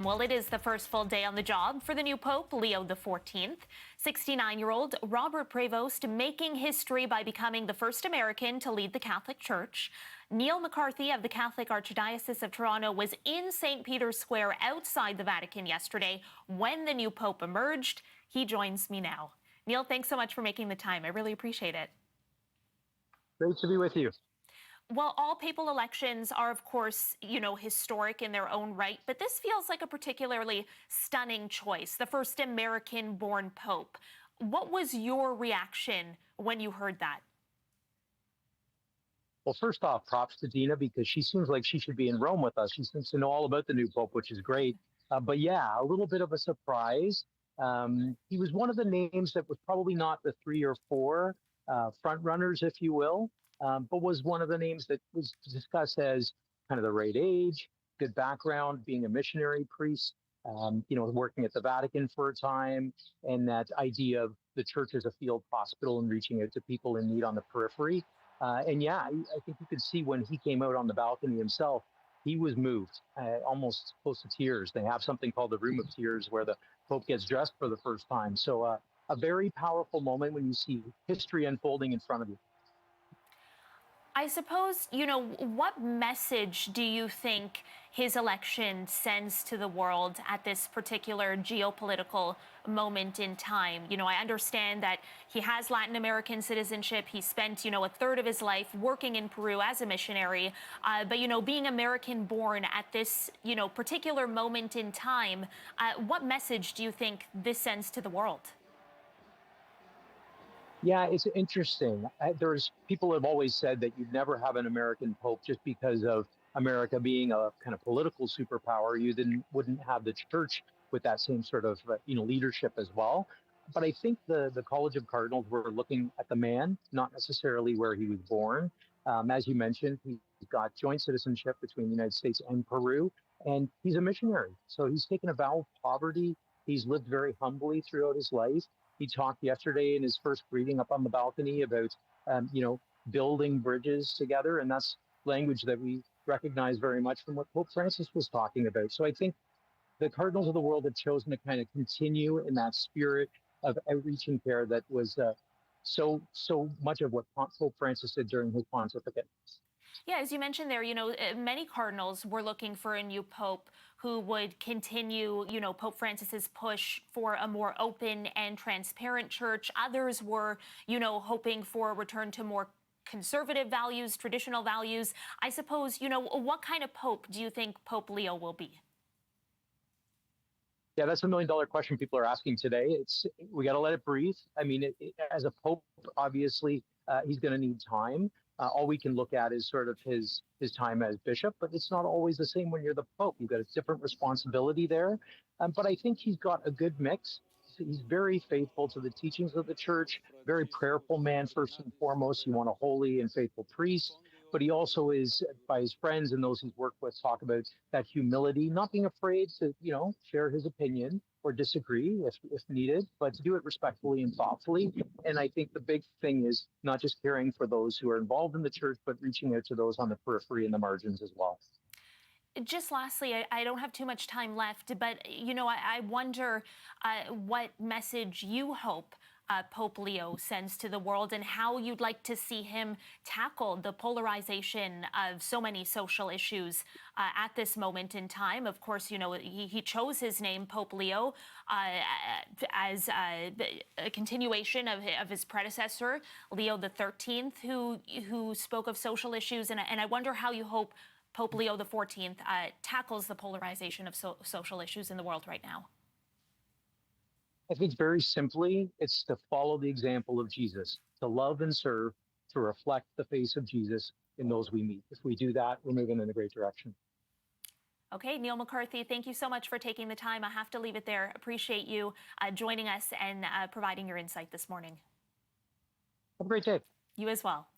Well, it is the first full day on the job for the new Pope, Leo XIV. 69-year-old Robert Prevost making history by becoming the first American to lead the Catholic Church. Neil MacCarthy of the Catholic Archdiocese of Toronto was in St. Peter's Square outside the Vatican yesterday when the new Pope emerged. He joins me now. Neil, thanks so much for making the time. I really appreciate it. Great to be with you. Well, all papal elections are, of course, historic in their own right, but this feels like a particularly stunning choice, the first American-born pope. What was your reaction when you heard that? Well, first off, props to Dina because she seems like she should be in Rome with us. She seems to know all about the new pope, which is great. But yeah, a little bit of a surprise. He was one of the names that was probably not the 3 or 4 front runners, if you will, but was one of the names that was discussed as kind of the right age, good background, being a missionary priest, working at the Vatican for a time, and that idea of the church as a field hospital and reaching out to people in need on the periphery. And yeah, I think you could see when he came out on the balcony himself, he was moved, almost close to tears. They have something called the Room of Tears where the Pope gets dressed for the first time. So a very powerful moment when you see history unfolding in front of you. I suppose, what message do you think his election sends to the world at this particular geopolitical moment in time? I understand that he has Latin American citizenship. He spent, a third of his life working in Peru as a missionary. But, being American born at this, particular moment in time, what message do you think this sends to the world? Yeah, it's interesting. There's people have always said that you'd never have an American pope just because of America being a kind of political superpower. You then wouldn't have the church with that same sort of leadership as well. But I think the College of Cardinals were looking at the man, not necessarily where he was born. As you mentioned, he's got joint citizenship between the United States and Peru, and he's a missionary. So he's taken a vow of poverty. He's lived very humbly throughout his life. He talked yesterday in his first greeting up on the balcony about, building bridges together. And that's language that we recognize very much from what Pope Francis was talking about. So I think the cardinals of the world have chosen to kind of continue in that spirit of outreach and care that was so much of what Pope Francis did during his pontificate. Yeah, as you mentioned there, many cardinals were looking for a new pope who would continue, Pope Francis's push for a more open and transparent church. Others were, hoping for a return to more conservative values, traditional values. I suppose, what kind of pope do you think Pope Leo will be? Yeah, that's $1 million question people are asking today. We got to let it breathe. I mean, as a pope, obviously, he's going to need time. All we can look at is sort of his time as bishop, but it's not always the same when you're the pope. You've got a different responsibility there. But I think he's got a good mix. He's very faithful to the teachings of the church, very prayerful man, first and foremost. You want a holy and faithful priest. But he also is, by his friends and those he's worked with, talk about that humility, not being afraid to, share his opinion or disagree if needed, but to do it respectfully and thoughtfully. And I think the big thing is not just caring for those who are involved in the church, but reaching out to those on the periphery and the margins as well. Just lastly, I don't have too much time left, but, I wonder what message you hope Pope Leo sends to the world and how you'd like to see him tackle the polarization of so many social issues at this moment in time. Of course, he chose his name, Pope Leo, as a continuation of his predecessor, Leo XIII, who spoke of social issues. And I wonder how you hope Pope Leo XIV tackles the polarization of social issues in the world right now. I think very simply, it's to follow the example of Jesus, to love and serve, to reflect the face of Jesus in those we meet. If we do that, we're moving in a great direction. Okay, Neil MacCarthy, thank you so much for taking the time. I have to leave it there. Appreciate you joining us and providing your insight this morning. Have a great day. You as well.